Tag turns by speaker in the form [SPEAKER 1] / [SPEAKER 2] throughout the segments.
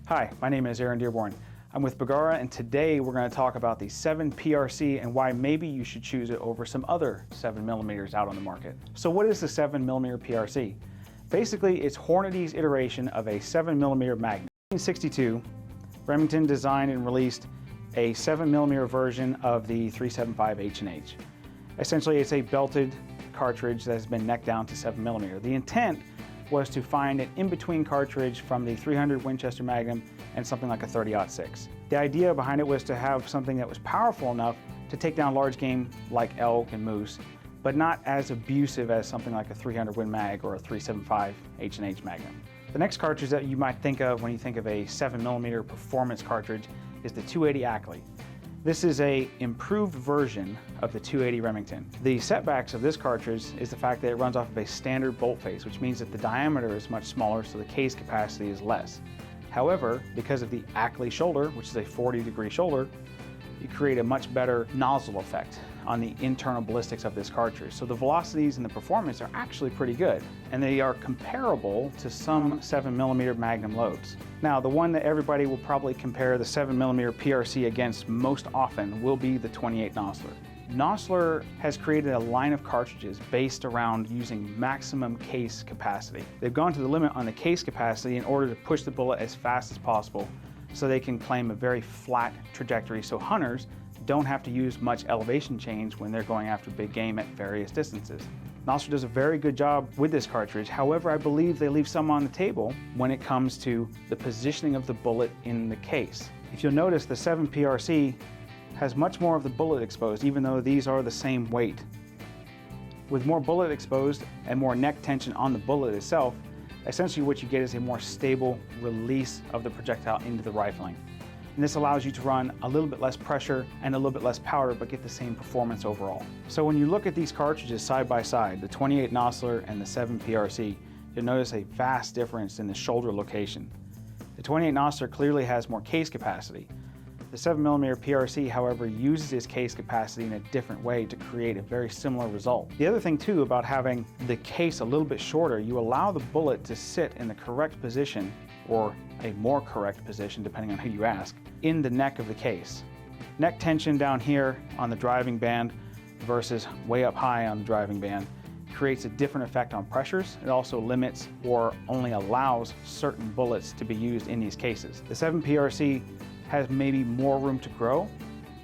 [SPEAKER 1] Hi, my name is Aaron Dearborn. I'm with Bergara, and today we're going to talk about the 7 PRC and why maybe you should choose it over some other 7mm out on the market. So what is the 7mm PRC? Basically, it's Hornady's iteration of a 7mm Magnum. In 1962, Remington designed and released a 7mm version of the 375 H&H. Essentially, it's a belted cartridge that has been necked down to 7mm. The intent was to find an in-between cartridge from the 300 Winchester Magnum and something like a 30-06. The idea behind it was to have something that was powerful enough to take down large game like elk and moose, but not as abusive as something like a 300 Win Mag or a 375 H&H Magnum. The next cartridge that you might think of when you think of a 7mm performance cartridge is the 280 Ackley. This is an improved version of the 280 Remington. The setbacks of this cartridge is the fact that it runs off of a standard bolt face, which means that the diameter is much smaller, so the case capacity is less. However, because of the Ackley shoulder, which is a 40-degree shoulder, you create a much better nozzle effect on the internal ballistics of this cartridge. So the velocities and the performance are actually pretty good, and they are comparable to some 7mm Magnum loads. Now, the one that everybody will probably compare the 7mm PRC against most often will be the 28 Nosler. Nosler has created a line of cartridges based around using maximum case capacity. They've gone to the limit on the case capacity in order to push the bullet as fast as possible so they can claim a very flat trajectory so hunters don't have to use much elevation change when they're going after big game at various distances. Nosler does a very good job with this cartridge. However, I believe they leave some on the table when it comes to the positioning of the bullet in the case. If you'll notice, the 7 PRC has much more of the bullet exposed, even though these are the same weight. With more bullet exposed and more neck tension on the bullet itself, essentially what you get is a more stable release of the projectile into the rifling. And this allows you to run a little bit less pressure and a little bit less powder, but get the same performance overall. So when you look at these cartridges side by side, the 28 Nosler and the 7 PRC, you'll notice a vast difference in the shoulder location. The 28 Nosler clearly has more case capacity. The 7mm PRC, however, uses its case capacity in a different way to create a very similar result. The other thing too about having the case a little bit shorter, you allow the bullet to sit in the correct position, or a more correct position depending on who you ask, in the neck of the case. Neck tension down here on the driving band versus way up high on the driving band creates a different effect on pressures. It also limits or only allows certain bullets to be used in these cases. The 7 PRC has maybe more room to grow,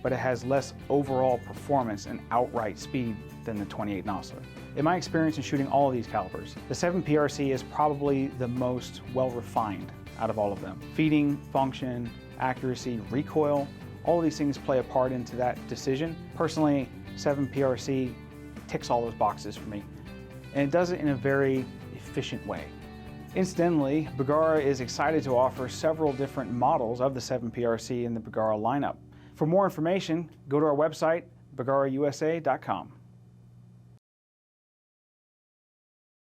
[SPEAKER 1] but it has less overall performance and outright speed than the 28 Nosler. In my experience in shooting all of these calibers, the 7 PRC is probably the most well-refined out of all of them. Feeding, function, accuracy, recoil, all of these things play a part into that decision. Personally, 7 PRC ticks all those boxes for me, and it does it in a very efficient way. Incidentally, Bergara is excited to offer several different models of the 7 PRC in the Bergara lineup. For more information, go to our website, bergarausa.com.